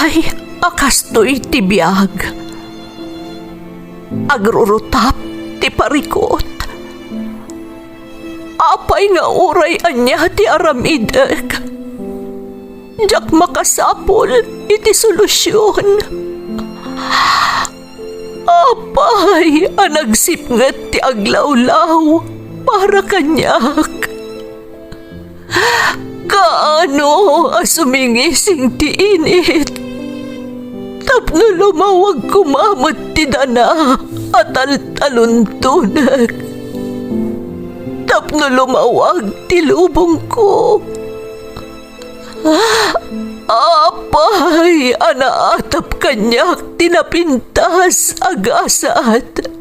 Apay, akastoy ti biyag. Agrurutap ti parikot. Apay nga uray anya ti aramidek. Jak makasapol iti solusyon. Apay, anagsipnget ti aglawlaw para kanyak. Kaano asumingising ti init? Tapno lumawag kumamot ti dana at taluntunak. Tapno lumawag ti lubong ko. Apay, anaatap kanyak tinapintas agasat.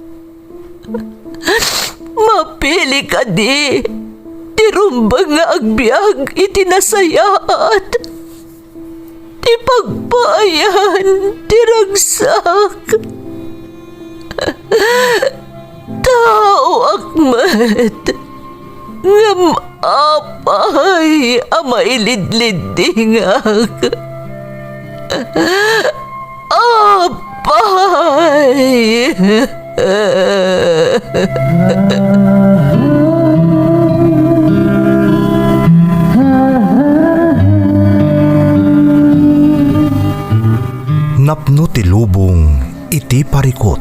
Mapili ka di. Tirumbang nga agbyag itinasayaat. Ti pagbayan, tiragsak. Tao akmat. Ngam apay, amailidlidingak. Apay. Napno ti lubong iti parikot.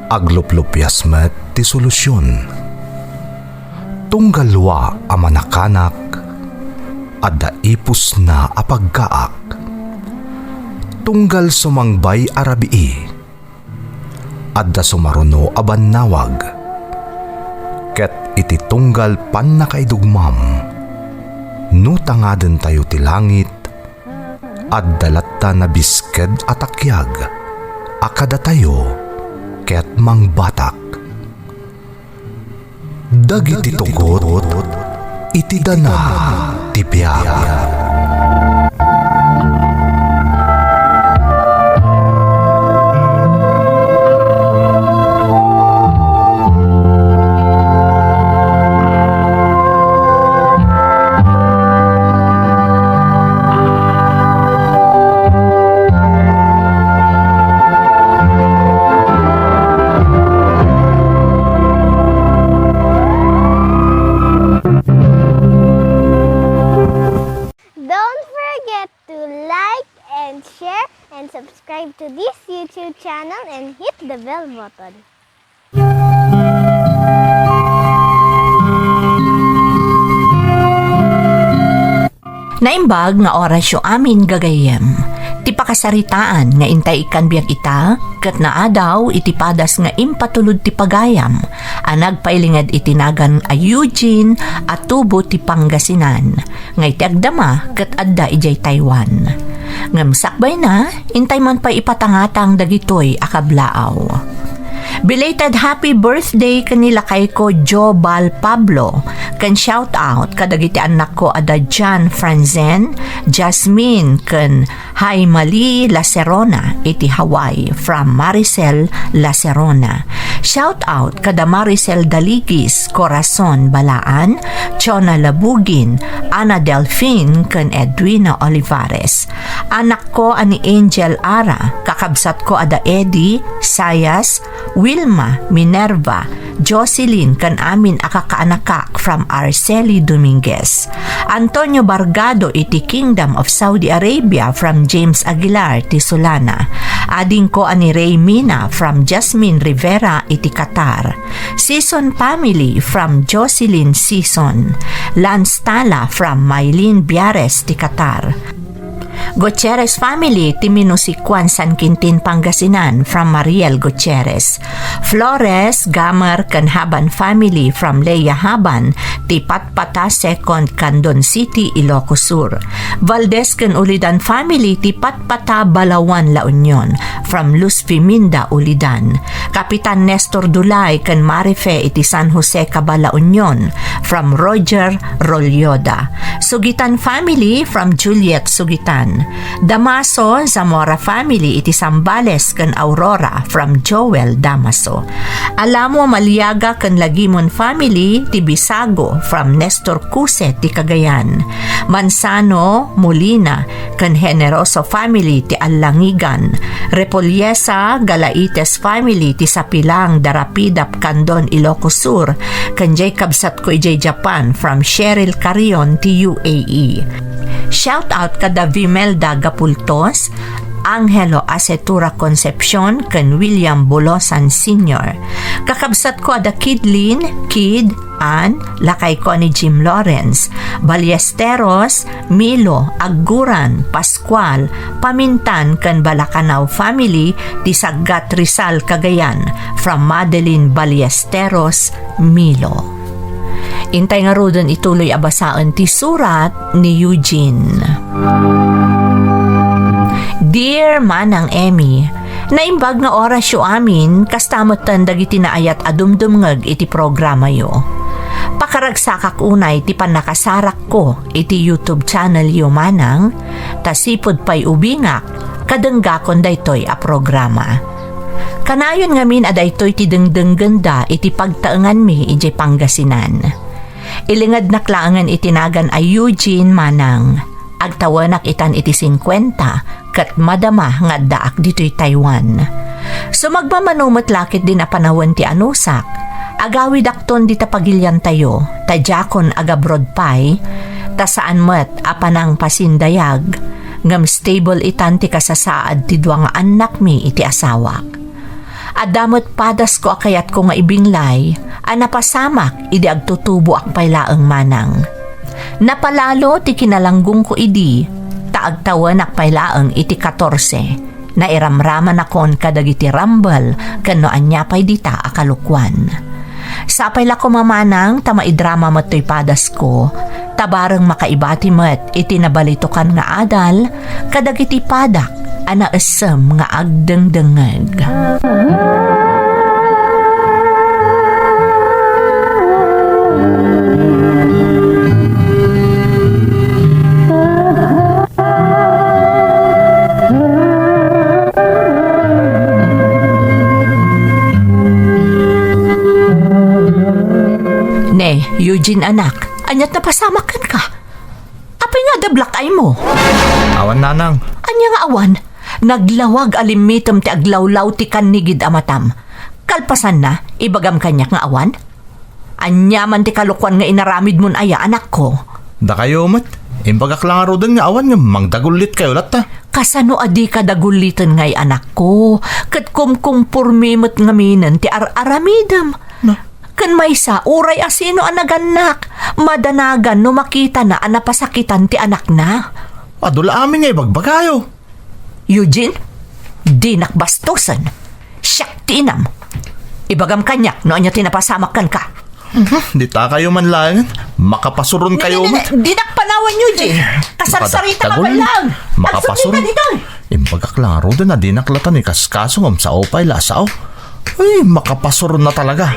Agluplupyas met ti solusyon. Tunggalwa a manakanak adda ipus na apagkaak. Tunggal sumangbay arabii adda sumaruno a bannawag. Ket iti tunggal pan nakaidugmam no tangaden tayo ti langit at dalatta na bisked at akyag, akada tayo, ket mangbatak. Dagiti tugot, iti dana, tipyag. Subscribe to this YouTube channel and hit the bell button. Naimbag nga orasyo amin gagayem. Ti pakasaritaan nga intay ikan biag ita, kat naadaw iti padas nga impatulod ti pagayam, anag pailingad itinagan a Eugene at tubo ti Pangasinan, nga iti agdama kat adda ijay Taiwan. Ngamsakbay na, intay man pa ipatangatang dagitoy akablaaw. Belated happy birthday kanila kay ko Jobal Pablo. Kan shout out kadagiti anak ko ada John Franzen, Jasmine kan Haimali Lacerona iti Hawaii from Maricel Lacerona. Shout out kada Maricel Daligis, Corazon Balaan, Chona Labugin, Ana Delphine kan Edwina Olivares. Anak ko ani Angel Ara, kakabsat ko ada Eddie, Sayas, Wilma, Minerva, Jocelyn kan amin akakaanakak from Arceli Dominguez. Antonio Bargado iti Kingdom of Saudi Arabia from James Aguilar ti Solana. Ading ko ani Ray Mina from Jasmine Rivera iti Qatar. Season family from Jocelyn Season. Lance Tala from Maylene Biares ti Qatar. Gutierrez family ti Minusikwan San Quintin Pangasinan from Mariel Gutierrez. Flores Gamer kan Haban family from Leia Haban ti Patpata Second Candon City Ilocos Sur. Valdez kan Ulidan family ti Patpata Balawan La Union from Luz Fiminda Ulidan. Kapitan Nestor Dulay kan Marife iti San Jose Cabala Union from Roger Rolyoda. Sugitan family from Juliet Sugitan. Damaso, Zamora family iti Sambales ken Aurora from Joel Damaso. Alamo Maliaga ken Lagimon family ti Bisago from Nestor Cuse ti Cagayan. Mansano Molina ken Generoso family ti Alangigan. Repoliesa Galaites family ti Sapilang Darapidap Candon Ilocos Sur ken Jacob Satko ijay Japan from Cheryl Carion ti UAE. Shout out kada Vimelda Gapultos, Angelo Acetura Concepcion ken William Bolosan Sr. Kakabsat ko ada Kidlin, Kid, Ann, lakay ko ni Jim Lawrence, Ballesteros, Milo, Aguran, Pascual, Pamintan ken Balacanaw family ti Saggat Rizal Cagayan from Madeline Ballesteros, Milo. Intay nga rodon ituloy abasaan ti surat ni Eugene. Dear Manang Emmy, naimbag nga oras yo amin kastamotan dagiti naayat adumdumngeg iti programa yo. Pakaragsakak unay ti panakasarak ko iti YouTube channel yo manang, tasipod pa'y ubingak kadenggakon daytoy a programa. Kanayon ngamin adaytoy ti dengdeng ganda iti pagtaengan mi iti Pangasinan. Ilingad naklaangan itinagan ay Eugene manang. Agtawanak itan iti 50 kat madama nga daak dito'y Taiwan. So magmamanumot lakit din a panahon ti anusak. Agawi dakton di tapagilyan tayo, tadjakon agabroad pay, ta saan met apanang pasindayag, ngam stable itan ti kasasaad ti dua nga anak mi iti asawak. Adamot padas ko akayat ko nga ibinglay, napasamak idi agtutubo ak paylaeng manang. Napalalo ti kinalanggung ko idi, taagtawan ak paylaeng iti 14, na iramraman akon kadagiti rambal kano anya pay dita akalukwan. Sapay la ko mamanang tamaidrama matoy padas ko, tabareng makaibati met iti nabalitukan nga adal, kadagiti padak, anaesem nga agdengdengeg. Ne, Eugene anak, anyat na pasamakan ka. Apay nga dablak ay mo. Awan nanang. Anya nga awan, naglawag alimitom ti aglawlaw ti kanigid amatam. Kalpasan na, ibagam kanyak nga awan. Anya man ti kalukwan nga inaramid mon aya anak ko. Da kayo mat. Imbagak lang aro din nga awan nga mangdagulit kayo latta. Kasano adi ka dagulitan ngay anak ko. Kat kumkumpurmimot nga minan ti aramidam. Kan may sa uray asino anaganak. Madanagan no makita na anapasakitan ti anak na. Adula amin nga ibagbagayo. Eugene, di nakbastusan. Siyak tinam. Ibagam kanyak no anya tinapasamakan ka. Di ta kayo man lang. Makapasuron kayo mat. Di nakpanawan Eugene. Kasarsarita ka pa lang. Makapasuron. Imbagak lang aro din na di naklatan ni kaskasong sa opay lasaw. Ay, makapasuron na talaga.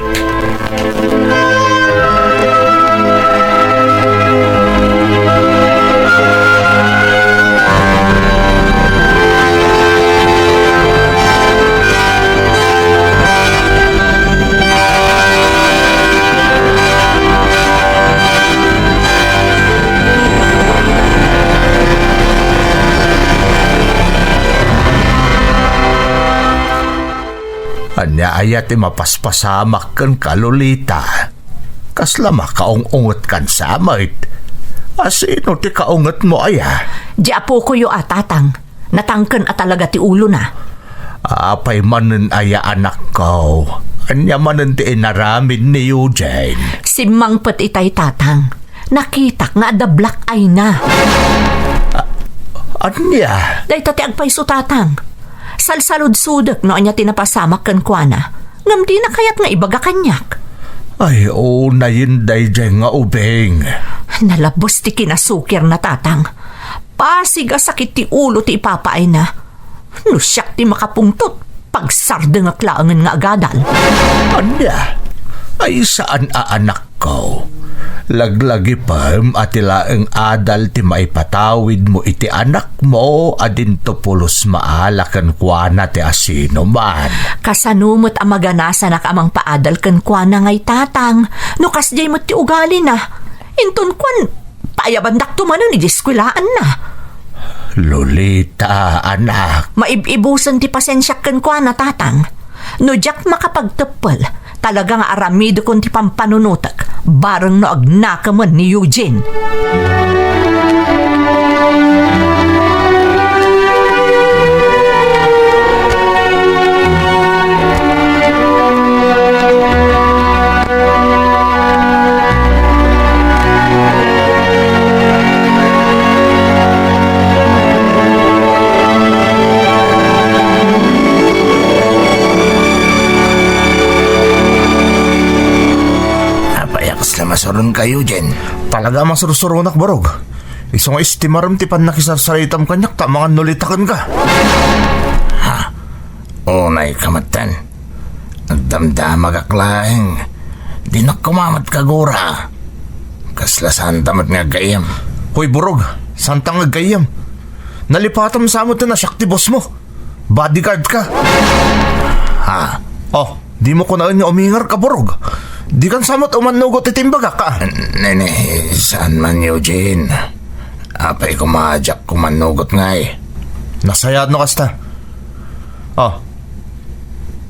Anya ayat mapaspasamak kan kalulita. Kasla makaungungot kan samait. Asino ti kaungot mo aya? Di apo ko yo atatang. Natangken at talaga ti ulo na. Apay manen aya anak ko. Anya manen ti inaramid ni Eugene. Simangpet itay tatang. Nakitak nga dablak ay na. Anya? Day ti agpay su tatang. Salsalud-sudak no anya tinapasamak kan kuana. Ngam di na kayat nga ibaga kanyak. Ay, na yun day nga ubeng. Nalabos ti kinasukir na tatang. Pasiga sakit ti ulo ti ipapaay na. Nusyak ti makapungtot. Pagsarda nga klaangan nga agadal. Anya? Ay saan anak ko? Laglagi pam at ilaeng adal ti maipatawid mo iti anak mo adin to pulos maalakan kuana ti asino man. Kasanumot ang maganasa nak amang paadal kan kuana ngay tatang. No kasjay mo ti ugali na. Inton kwan, payabandak tumano ni diskwilaan na. Lolita, anak. Maibibusan ti pasensyak kan kuana tatang. No jak makapagtepel, talagang aramido kon ti pampanunutak. Barang no agnakaman ni Eugene. Masurun kayo, Jen. Talaga masurusurunak, Borog. Isang estimaram ti pan nakisarsaritam kanyak ta mga nulitakan ka. Ha? Unay kamatan. Nagdamdamag aklaeng. Di na kumamat kagura. Kaslasan tamat nga gayam. Hoy, Borog. Santang nga gayam. Nalipatam sa mo na syakti boss mo. Bodyguard ka. Ha? Oh, di mo kunaan niya umingar ka, Borog. Di kan samot umanugot itimbaga ka. Nene, saan man Eugene? Apay kumadyak kumanugot nga eh. Nasayad no kasta. Oh,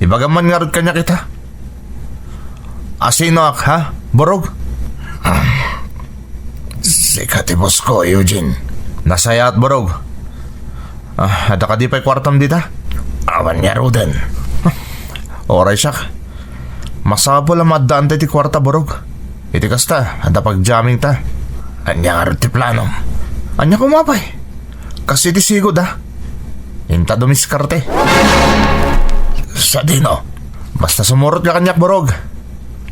ibagaman nga rin kanya kita. Asino ak, ha, Borog? Sikatibos ko, Eugene. Nasayat, Borog. Ada ka di pa'y kwartam dita? Awan niya rudan. Oray siyak. Masabo lang madaan tayo ti kwarta, Borog. Iti kasta, ada pag-jamming ta. Anya nga rin ti plano. Anya kumapay. Kasi ti sigod, ha. Inta dumiskarte. Sa dino? Basta sumurot ka kanyak, Borog.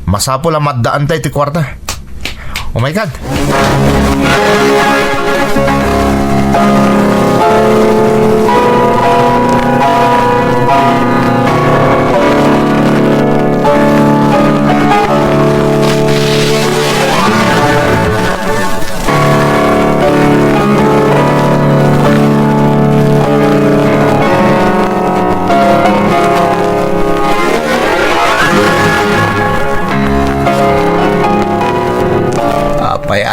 Masapo lang madaan tayo ti kwarta. Oh my God.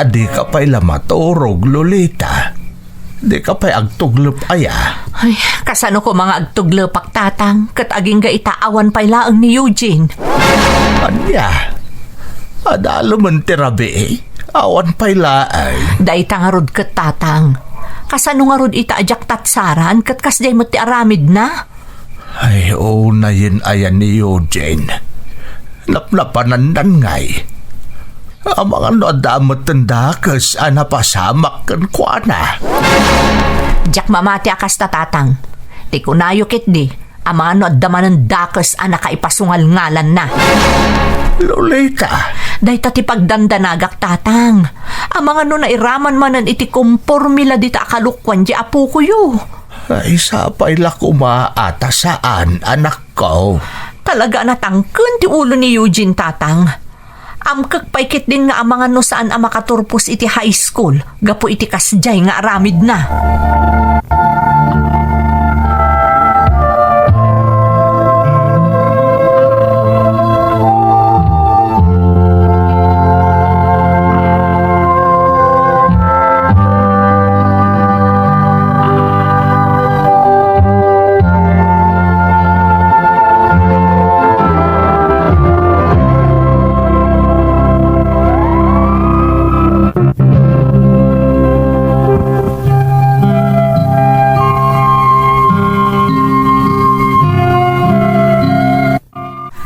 Di ka pa'y lamaturog, Lolita. Di ka pa'y agtuglop aya. Ay, kasano ko mga agtuglepak tatang, kat aging ga itaawan pa'y laang ni Eugene. Anya, adalo man tirabi, awan pa'y laay. Day tangarod kat tatang. Kasano nga rod itaadyak tatsaran, kat kasday mo ti aramid na. Ay, na yun ayan ni Eugene. Naplapanan ngay. Ang mga noadamot tandakas napasamak kan kuana. Jak mamati akas tatang. Ti kunayo kit di, ang mga noadaman ng dakas nakaipasungal ngalan na. Lolita. Day tati pagdandanagak tatang. Ang mga nairaman manan iti kumpormila di ta akalukwan di apo ko yu. Ay, sapay la kumaata saan, anak ko. Talaga natangken ti ulo ni Eugene tatang. Amkag paikit din nga ang mga no saan ang makaturpos iti high school. Gapo iti kasjay nga aramid na.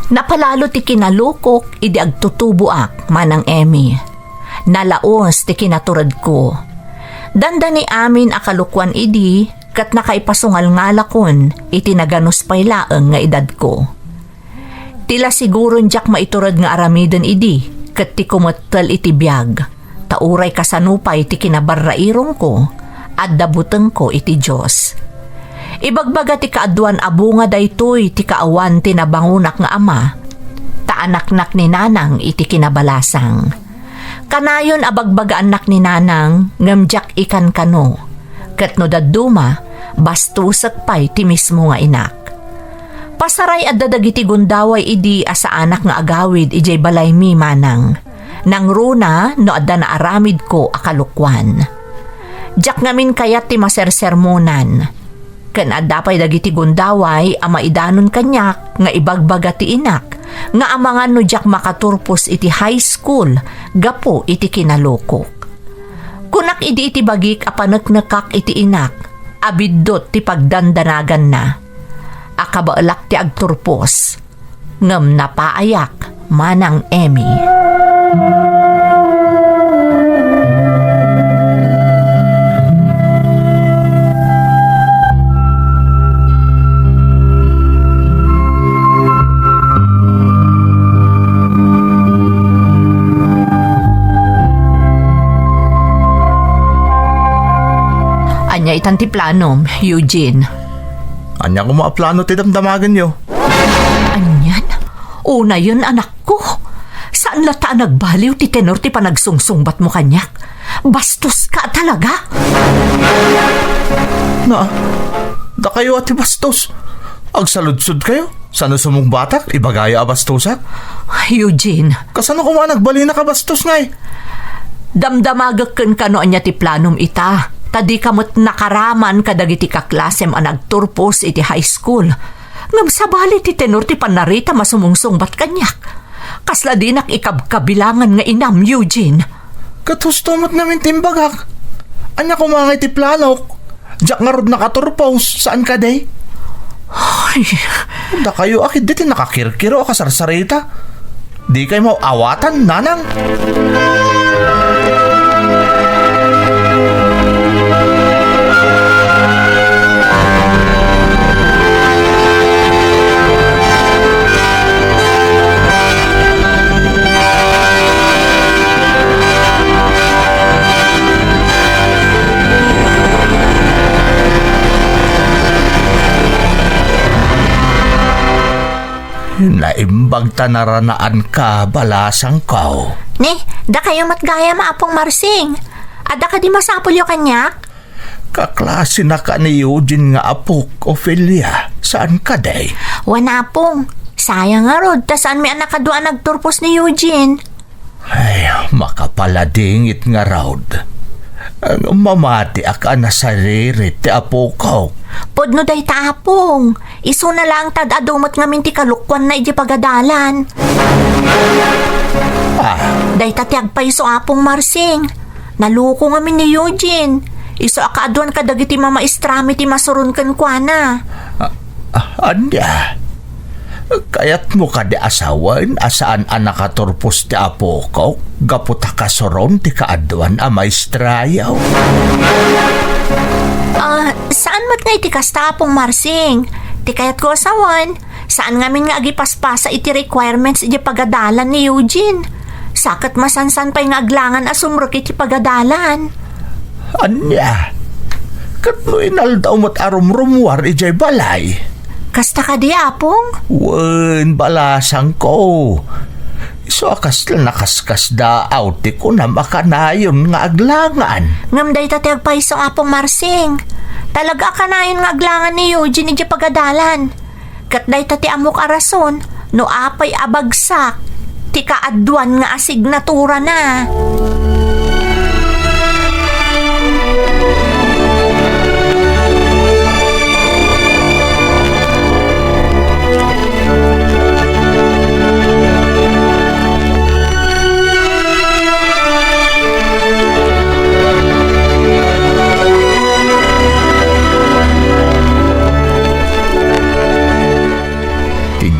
Napalalo ti kinalukok, idi agtutubuak manang Emmy. Nalaos ti kinaturad ko. Danda ni amin akalukwan idi, kat nakaipasungal nga lakon, iti naganos pay laeng nga edad ko. Tila siguron jak maiturad nga aramiden idi, kat ti kumatal iti biyag. Tauray kasanupay ti kinabarrairong ko, at dabuteng ko iti Diyos. Ibagbaga ti kaadwan abunga daytoy ti kaawan ti nabangunak nga ama, taanaknak ni nanang iti kinabalasang. Kanayon abagbaga anak ni nanang ngamjak ikan kano. Ket no daduma, bastusak pa'y ti mismo nga inak. Pasaray at dadagiti gundaway idi asa anak nga agawid ijay balay mi manang. Nang runa no adda na aramid ko akalukwan. Jak ngamin kayat ti masersermonan. Ken adda pa'y dagiti gundaway ama idanon kanyak nga ibagbaga ti inak. Nga amangan no jak makaturpos iti high school gapo iti kinalukok. Kunak idi iti bagik apaneknekak iti inak, abiddot ti pagdandanagan na. Akabaalak ti agturpos, ngem napaayak manang Emmy. Anya itan ti planom, Eugene. Anya ko maaplano ti damdamagan nyo. Anyan? Una yun, anak ko. Saan lata nagbaliw ti tenor ti panagsungsungbat mo kanyak? Bastos ka talaga? Na, da kayo ati bastos. Agsaludsud kayo. Sana sumong batak, ibagaya abastosak. Eugene, Kasano ko nagbali na kabastos nga eh. damdamagaken ka no anya ti planom ita. Tadi kamot nakaraman kadagiti kaklasem a nagturpos iti high school. Ngam sabali ti tenor ti panarita masumungsungbat kanyak. Kasla dinak ikabkabilangan nga inam, Eugene. Katustomot namin timbagak. Anya ko mga iti planok. Diyak nga rod nakaturpos. Saan ka day? Ay, Da kayo akit diti nakakirkiro o kasarsarita. Di kayo mauawatan, nanang. Naimbag tanaranaan ka, balasang kao. ne, da kayo matgaya maapong Marsing. Ada ka di masapul yung kanyak? Kaklase na ka ni Eugene nga apok, Ophelia. Saan ka day? Wana pong. Sayang nga rod, tasaan may anak kadua nagturpos ni Eugene. Ay, makapaladingit nga raud. Ang mamati aka na sariri ti apokaw. Podno day taapong. Iso na lang tad adumot ngamin ti kalukwan na iji pagadalan. Day tatiag pa iso apong Marsing. Naluko ngamin ni Eugene. Iso akaaduan kadagiti mamaistrami ti masurun kan kwa na. Anya? Kayat mo ka di asawan asaan anak katurpos ti apokaw? Gaputa kasoron ti kaaduan a maestrayaw. Saan mat nga iti kasta apong Marsing? Ti kayat ko asawan. Saan ngamin nga agipaspasa iti requirements iti pagadalan ni Eugene? Sakat masansan pa'y nga aglangan asumrok iti pagadalan. Anya? Katno inaldaw mo't arumrumwar ijay balay. Kasta ka di apong? Wen, balasang ko. So akas lang nakaskas daaw ti ko na makanayon nga aglangan. Ngam day tatiag pa iso apong Marsing. Talaga ka na yun nga aglangan ni Eugene iti pagadalan. Kat day tati amok arason, no apay abagsak. Ti kaaduan nga asignatura na.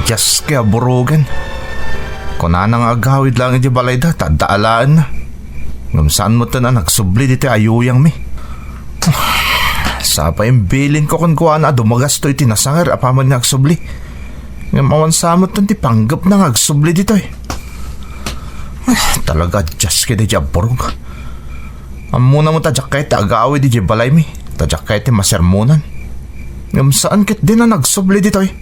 Diyas kaya burugan. Kung nanang agawid lang iti balay da, tadaalaan na. Ngam saan mo ta na nagsubli diti ayuyang mi. Sapa yung bilin ko kung kuha na dumagasto iti nasangar apaman nga agsubli. Ngam awan samot ti panggap na nga agsubli dito eh. Talaga diyas kaya di burug. Amuna mo tadyak kahit agawid iti balay mi. Tadyak kahit masermonan. Ngam saan kit din na nagsubli dito eh.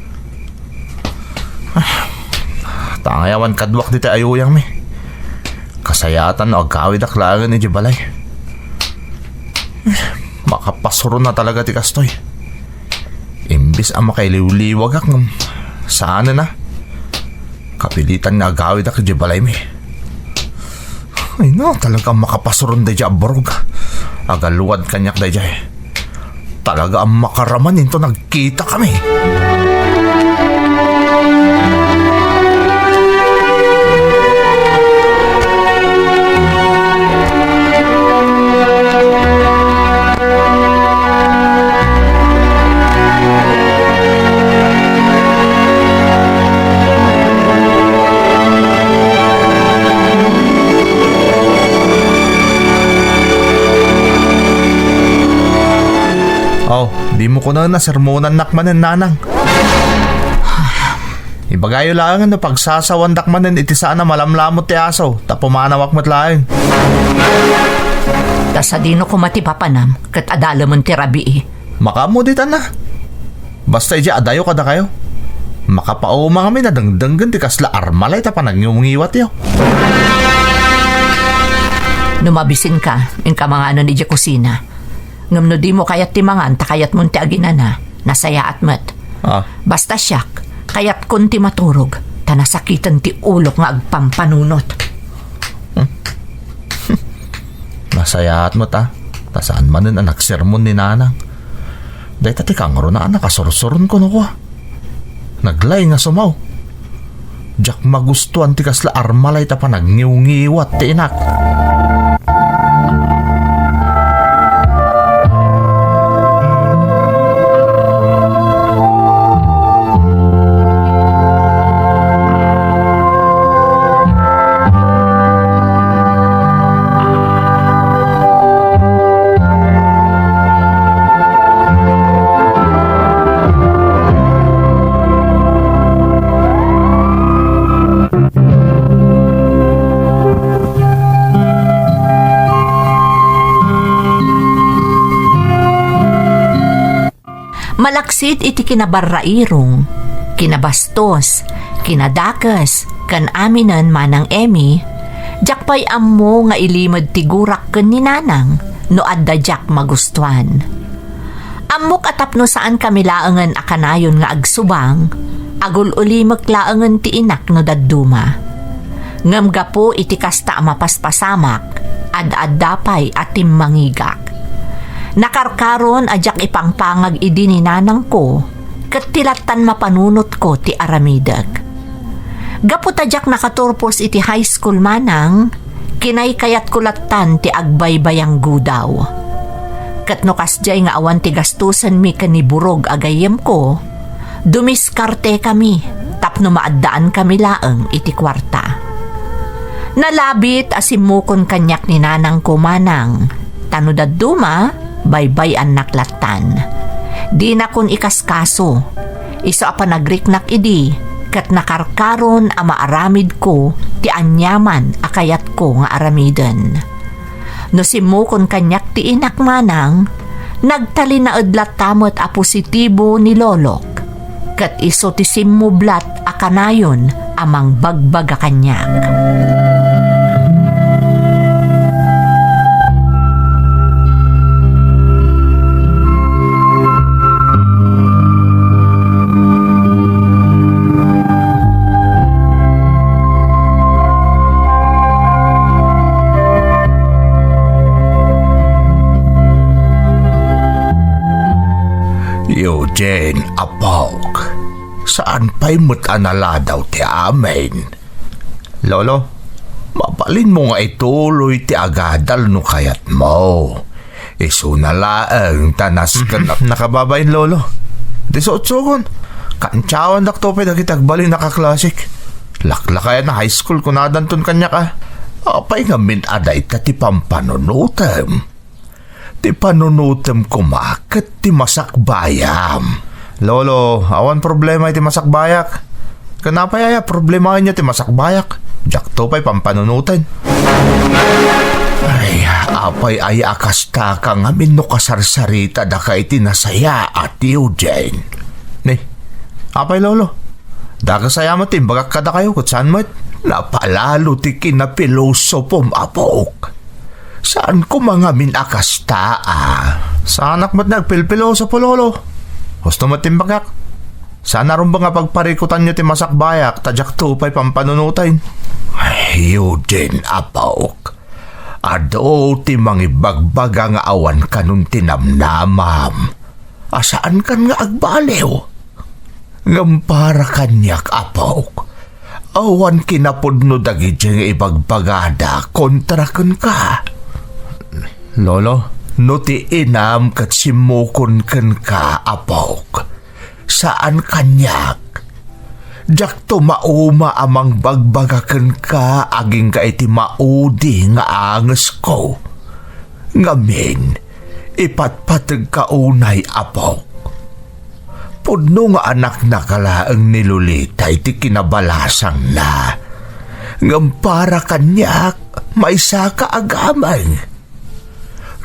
Tangayawan kadwak dito ayuyang mi. Kasayatan o agawid aklangan ni Jibalay. Makapasuro na talaga ti kastoy. Imbis ang makailiwliwag ak ng saan na. Kapilitan na agawid ak Jibalay mi. Ay no, talagang makapasuron da dya borog. Agaluwad kanyak da dya. Talaga ang makaraman into nagkita kami. Oh, di mo ko na sermonan nakmanan nanang. Ibagayo lang na pagsasawan dakmanan iti sana malamlamot ti aso tapumanawak mo't laeng. Tasadino ko matipapanam kat adalamon ti rabii. Makamuditan na. Basta ija adayo kada kayo. Makapauma kami na dangdanggan ti kasla armalay ta panagnyungiwat yo. Numabisin ka, in ka mga ano ni Dya kusina. Ngam no di mo kayat timangan, takayat mong ti aginana, nasaya at mat. Basta siyak, kayat kun ti maturog, tanasakitan ti ulok nga agpampanunot. Nasaya at mat tasaan man ang nagsermon ni nanang. Dahil tati kangro na nakasursuron ko no ko. Naglay nga sumaw. Diyak magustuhan ti kasla armalay ta pa nagngiw-ngiwat ti inak. Malaksit iti kinabarrairong, kinabastos, kinadakas, kan aminan manang Emi, jakpay ammo nga ilimod tigurak ken ni nanang, no adda jak magustuhan. Ammok atapno saan kami laangan akanayon nga agsubang, agul ulimek laangan ti inak no dadduma. Ngam gapo iti kasta mapaspasamak, ad-addapay at timmangigak. Nakarkaron ajak ipangpangag idi ni nanang ko, ket tilatan mapanunot ko ti aramidag. Gapot ajak nakaturpos iti high school manang, kinay kayat kulatan ti agbaybayang gudaw. Ket no kasjay nga awan ti gastusan mi kaniburog agayem ko, dumiskarte kami, tapno maaddaan kami laeng iti kwarta. Nalabit asimukon kanyak ni nanang ko manang, tanudad duma, baybay ang naklatan. Di na kun ikaskaso. Iso apa nagriknak idi, kat nakarkaron a maaramid ko, ti anyaman akayat ko nga aramiden. No simukon kanyak ti inak manang, nagtali na udlat tamot a positibo ni lolok. Kat iso ti simmublat a kanayon amang bagbaga kanyak. Eugene, apok. Saan pa'y mutanala daw ti amin? Lolo, mapalin mo nga ituloy ti agadal no kayat mo. Isunalaang tanas ka nakababain, Lolo. Disotsukon, kantsawan dakto pa'y nagitagbali nakaklasik. Laklakayan na high school kung nadanton kanya ka. Apay nga minaday ta ti pampanunutem. Ti panunutem kumakat ti masakbayam. Lolo, awan problema iti masakbayak. Kanapay problema niya ti masakbayak. Jak to pa'y pampanunutan. Ay, apay ay akasta ka nga minno kasarsarita da ka iti nasaya at Eugene. Ni, apay lolo. Da kasaya mo timbagak kada kayo kut saan mo Napalalo ti kinapilosopom apok. Saan ko mga minakastaa? Sa anak mo't nagpilpiloso po, lolo. Gusto mo timbagak? Sana rin ba nga pagparikutan nyo ti masakbayak, tadyak tupay pampanunutain? Eugene apok. Ado ti mangibagbaga nga awan kanun tinamnamam. Asaan kan nga agbalew? Ngampara kanyak apok. Awan kinapod no dagiti nga ibagbagada kontra kan ka. Lolo, No ti inam kat simukon kan ka apok. Saan kanyak? Jak to mauma amang bagbagaken ka aging ka iti maudi nga anges ko. Ngamin, ipatpatag ka unay apok. Pudno nga anak na kalaang nilulita iti kinabalasang na. Ngampara kanyak, maisa ka agamay.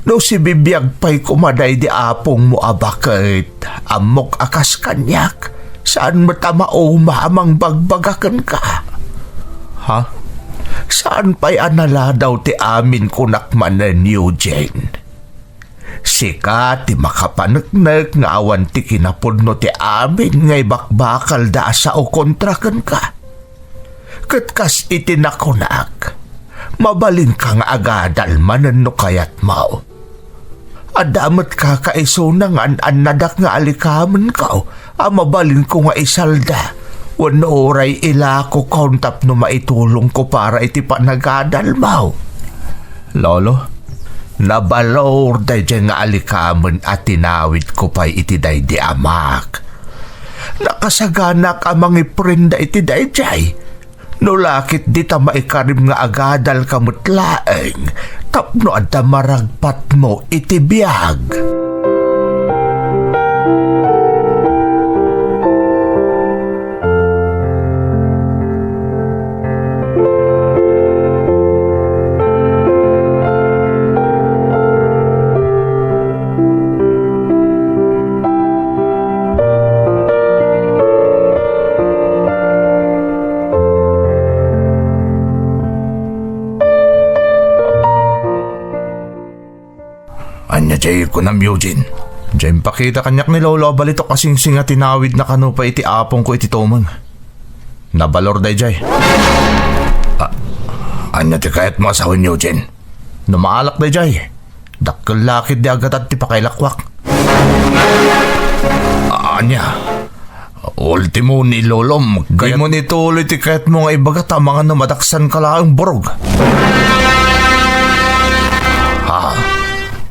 No si bibiyag pa'y kumaday di apong mo abakit, amok akas kanyak, saan matamauma amang bagbagakan ka? ha? Saan pa'y anala daw ti amin kunakmanan, Eugene? Sika ti makapanagnag nga awan ti kinapudno ti amin ngay bakbakal da sa o kontrakan ka. Katkas itinakunak, mabalin ka nga agadal manan no kayat mao. Adamat ka kaisunangan an nadak nga alikaman ka, mabalin ko nga isalda. Wano oray ila ko kauntap no maitulong ko para iti panagadal mao. Lolo, Nabalor day nga alikaman at tinawid ko pa'y iti day di amak. Nakasaganak amang iprenda iti day jay. No lakit di ta maikarim nga agadal kamutlaeng, tapno adda maragpat mo iti biyag. Anya jay ko na Eugene. Diyan pakita kanyak ni lolo balito kasing singa tinawid na kano pa iti apong ko iti tumang. Nabalor day jay. Anya ti kayat mo asawin Eugene. Namaalak day jay. Dakkel lakit di agat at ti pakailakwak. Anya, ultimo ni lolom. Gay mo nituloy ti kayat mo nga ibagat ang mga namadaksan kalaang borog.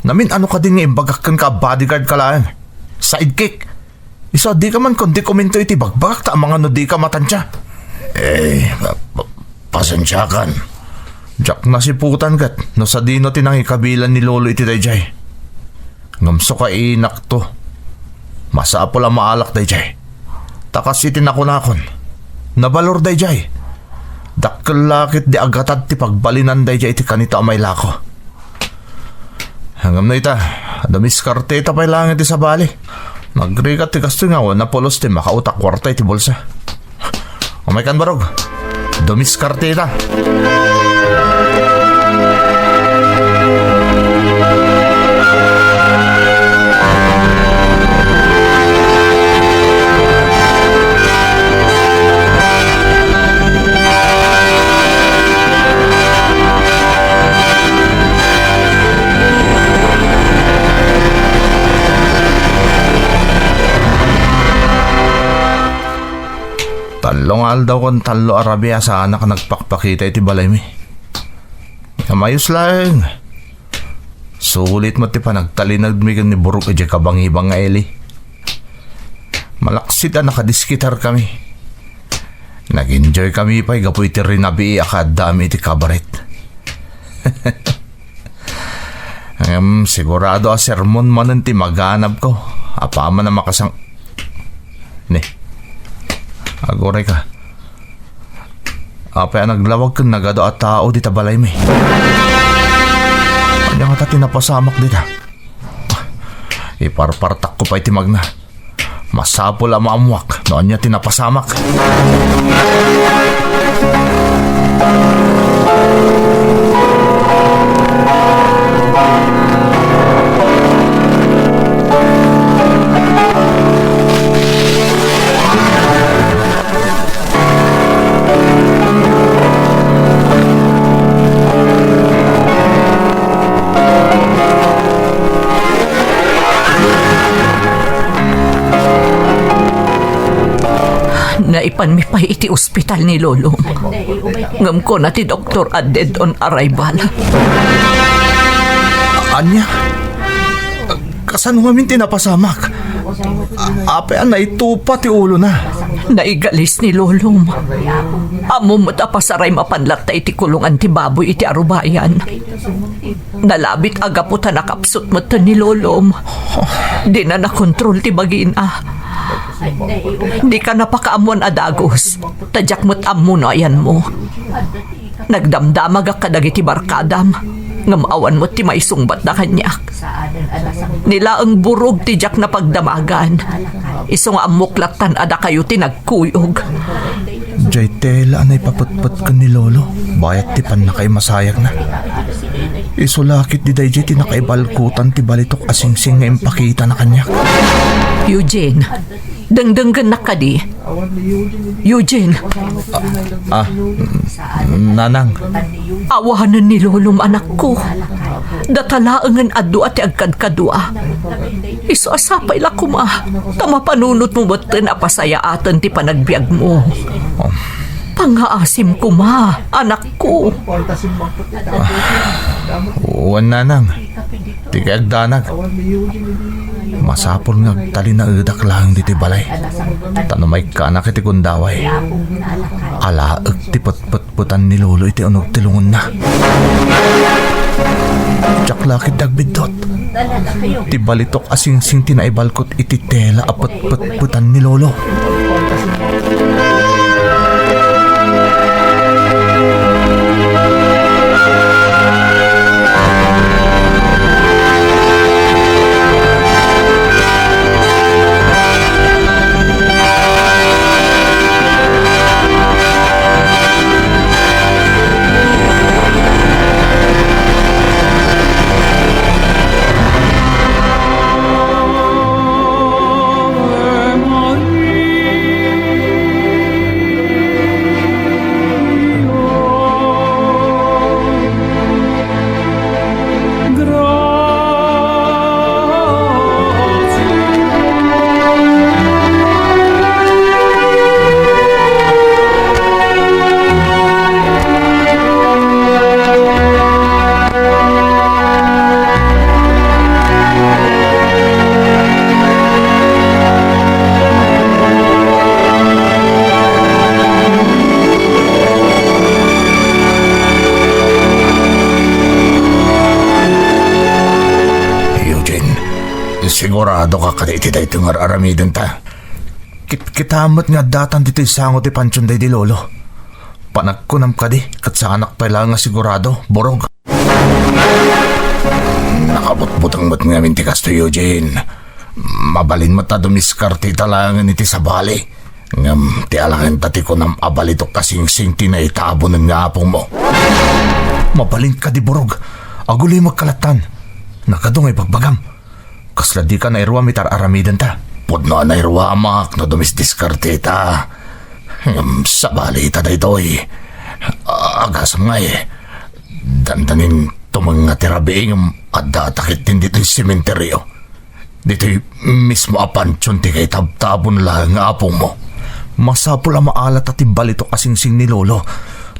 Namin ano ka din nga imbagak ka bodyguard ka lang. Sidekick. Isa di ka man kundi komento iti bagbagak ta mga no di ka matansya. Pasensya kan. Jack na si putan kat no sa dino tinangi kabilan ni lolo iti dayjay. Ngamso ka inak to. Masapo lang maalak dayjay. Takas iti nakunakon. Nabalor dayjay. Dakkel lakit di agatad ti pagbalinan dayjay iti kanito amay lako. Hanggang na ita, damiskarte ita pa ilangan iti sa bali. Nagrigat ti kasto nga na polos ti makautak kwarta iti bulsa. Umay kan barog, damiskarte ita. Talong aldaw kon talo Arabia sa anak nagpakpakita iti balay mi. Kamayos lang. Sulit mo ti panagtalinag mi ni buruk iti kabangibang nga eli. Malaksit na nakadiskitar kami. Nag-enjoy kami pa'y gapu iti rinabi akadami iti kabaret. Sigurado a sermon man ti maganap ko. Apa man na makasang... Agoray ka. Apay naglawag kang nagado at tao di tabalay mi. Kanya nga ta tinapasamak di ta. Iparpartak ko pa iti magna. Masapol ang maamuak. Noon niya tinapasamak. Naipan mi pa iti ospital ni Lolo. Ngam ko na ti doktor at dead on arrival. Anya? Kasan mo amin tinapasamak? Apean na itupa ti ulo na. Naigalis ni Lolom. Amo mo tapasaray mapanlat ta iti kulungan ti baboy iti arubayan. Nalabit aga po ta nakapsot mo ta ni Lolom. Di na nakontrol ti bagina. Di ka napakaamuan adagos. Tadyak mo't amuno ayan mo. Nagdamdamag ka dagiti barkadam. Ngamawan mo ti may sungbat na kanyak. Nila ang burog ti jak na pagdamagan. Isong amuklatan ada kayo ti nagkuyog. Jay tela na ipapatpat ka ni Lolo. Bayat ti pan na kay masayag na. Isulakit di day ti nakaibalkutan ti balitok asingsing nga impakita na kanyak. Eugene, dangdanggan na ka di. Eugene, Nanang. awahanan ni Lolom anak ko. Datalaangan adu at agkadkadua. Iso asapay la kuma. Tama panunot mo ba't napasayaatan ti panagbiag mo. Pangaasim ko ma, anak ko. Uwan nanang. Di kay agdanag. Masapol nga tali na udak lang diti balay. Tanumay ka na kiti kundaway. Alaag ti putputan ni Lolo iti unog tilungon na. Tsak lakit dagbidot. Ti balitok asingsing tinaibalkot iti tela apat putputan ni Lolo. Sigurado ka kaditi tayo itong aramidin ta. Kitamot nga datan dito isangot ti pansyon day di Lolo. Panagkunam ka di, kat sa anak pa lang nga sigurado, borog. Nakabutbutang nga minti kasto Eugene. Mabalin mo ta dumiskarte talangan iti sa bali. Ngam ti alangan tati ko nam abalitok kasing-sing tinaitabo ng nga apong mo. Mabalin ka di borog. Aguloy magkalatan. Nakadungay pagbagam. Kasla di ka nairwa mitar aramidan ta. Pudno nairwa amak no dumisdiskarte ta. Sa bali ta daytoy. Agasam nga dandanin tumang nga tirabi at datakit din dito'y sementeryo. Dito'y mismo apansyon ti kay tabtabon lang nga apong mo. Masapula maalat at ibalito kasing-sing ni Lolo.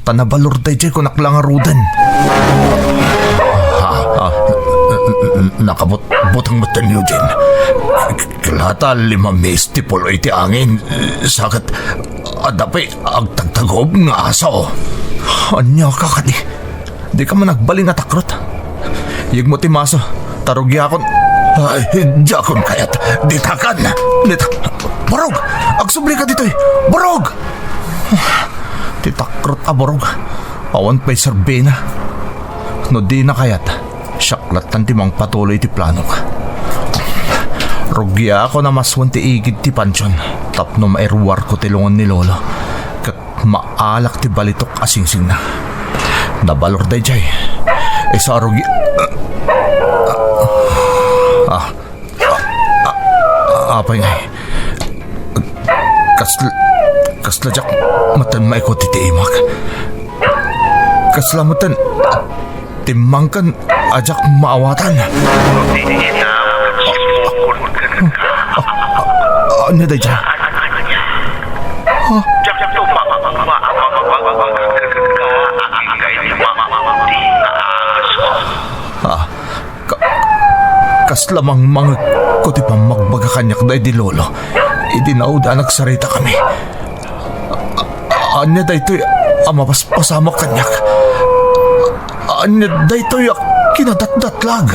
Tanabalor day jay kunak lang arudan. Nakabutang matan Eugene. Kilata 5 mes ti pulo iti angin. Sakat adapay agtagtagob nga aso. Anya ka kadi. Di ka man nagbaling nga takrot. Yag mo ti maso. Tarugyakon. Ay, jakon kayat. Ditakan. Borog! Agsubli ka dito'y. Borog! Titakrot borog. Awan pa'y serbena. No di na kayat. Syaklat tan timang patuloy ti plano ka. Rugya ako na maswan ti igid ti pansyon. Tapno mairwar ko tilungan ni Lolo. Kat maalak ti balitok asingsing na. Nabalor day jay. Isarugi. Apay ngay. Kasla jak matan maikot iti imak. Kasla matan timangkan ajak maawatan. Ano day jay? Kas lamang mga kuti pa magbagakanyak day di lolo. Idinaud anak sarita kami. Anya day to'y amapaspasamak kanyak. Anya day to'y kinadatdatlag.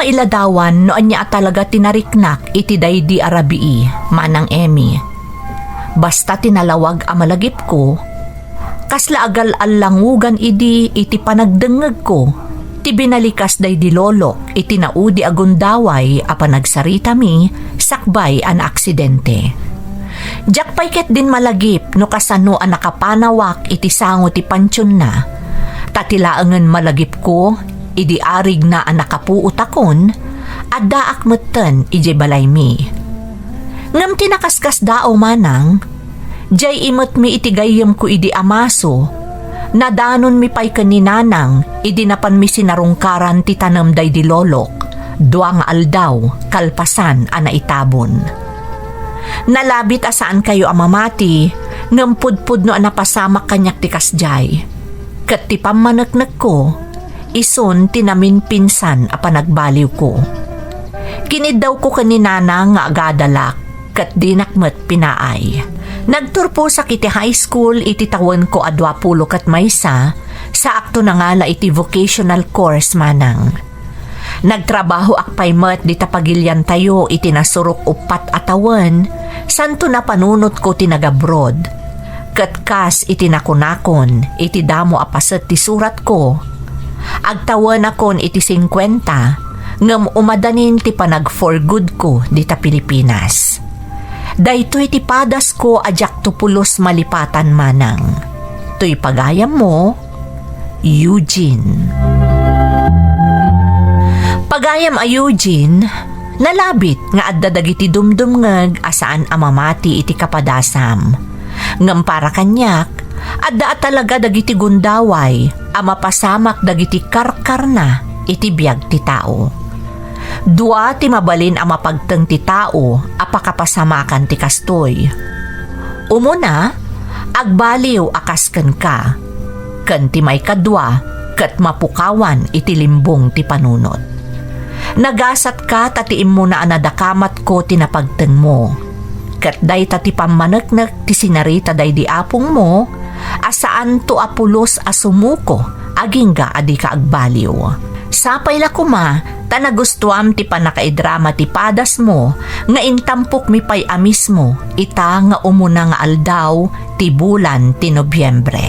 Mailadawan no anya talaga tinariknak iti daydi arabii, manang Emmy. Basta tinalawag amalagip ko, kasla agal allangugan iti panagdengeg ko, ti binalikas daydi lolok iti naudi agundaway a panagsarita mi, sakbay an aksidente. Jak payket din malagip no kasano a nakapanawak iti sango ti pansyon na, tatilaangan malagip ko, idi arig na ang nakapuutakon at daak meten ije balay mi. Ngam tinakaskas dao manang, jay imot mi itigayem ko idi amaso, nadanon mi pay kaninanang idi napan mi sinarungkaran ti tanam day di lolok, duang aldaw, kalpasan ana itabon. Nalabit asaan kayo amamati, ngam pudpud no anapasamak kanyak ti kasjay. Kat ti pamanaknak ko, ison tinamin pinsan a panagbaliw ko. Kinidaw ko kaninana nga agadalak, kat dinakmet pinaay. Nagturpo sa kiti high school iti tawan ko a 20 kat maysa, sa akto na nga la iti vocational course manang. Nagtrabaho akpay met di tapagilyan tayo iti nasurok upat atawan, santo na panunot ko tinagabroad. Kat kas iti nakunakon, iti damo apaset ti surat ko, agtawan akon iti 50, ngam umadanin ti panag for good ko dita Pilipinas. Daytoy ti padas ko ajak tupulos malipatan manang. To'y pagayam mo, Eugene. Pagayam a Eugene, nalabit nga adda dagiti dumdumngeg asaan amamati iti kapadasam. Ngam para kanyak, adda talaga dagiti gundaway, amapasamak dagiti karkar na iti biag ti tao. Dua ti mabalin ang mapagteng ti tao, apakapasamakan ti kastoy. Umuna, agbaliw akasken ka, ken ti may kadwa, ket mapukawan iti limbong ti panunot. Nagasat ka tatiim mo na anadakamat ko tinapagteng mo, ket day tati pamaneknek ti sinarita day di apong mo, asaan to apulos asumuko agingga adi ka agbaliw. Sapay la kuma, tanagustuam ti panakaidrama ti padas mo, nga intampok mi pay amis mo, ita nga umuna nga aldaw ti bulan ti Nobyembre.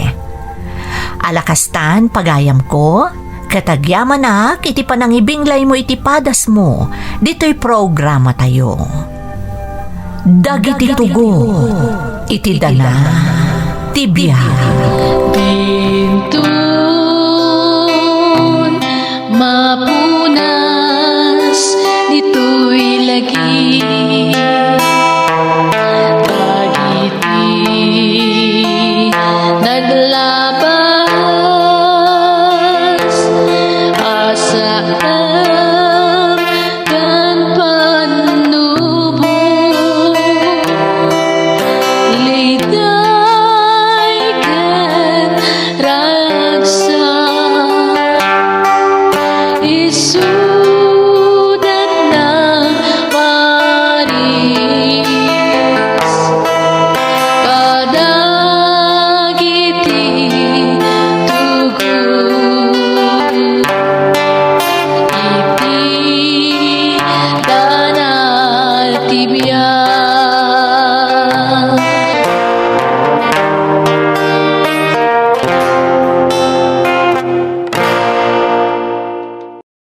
Alakastan pagayam ko, katagyaman na iti panangibinglay mo iti padas mo, dito'y programa tayo. Dagiti tugo, iti dana, ti biyak.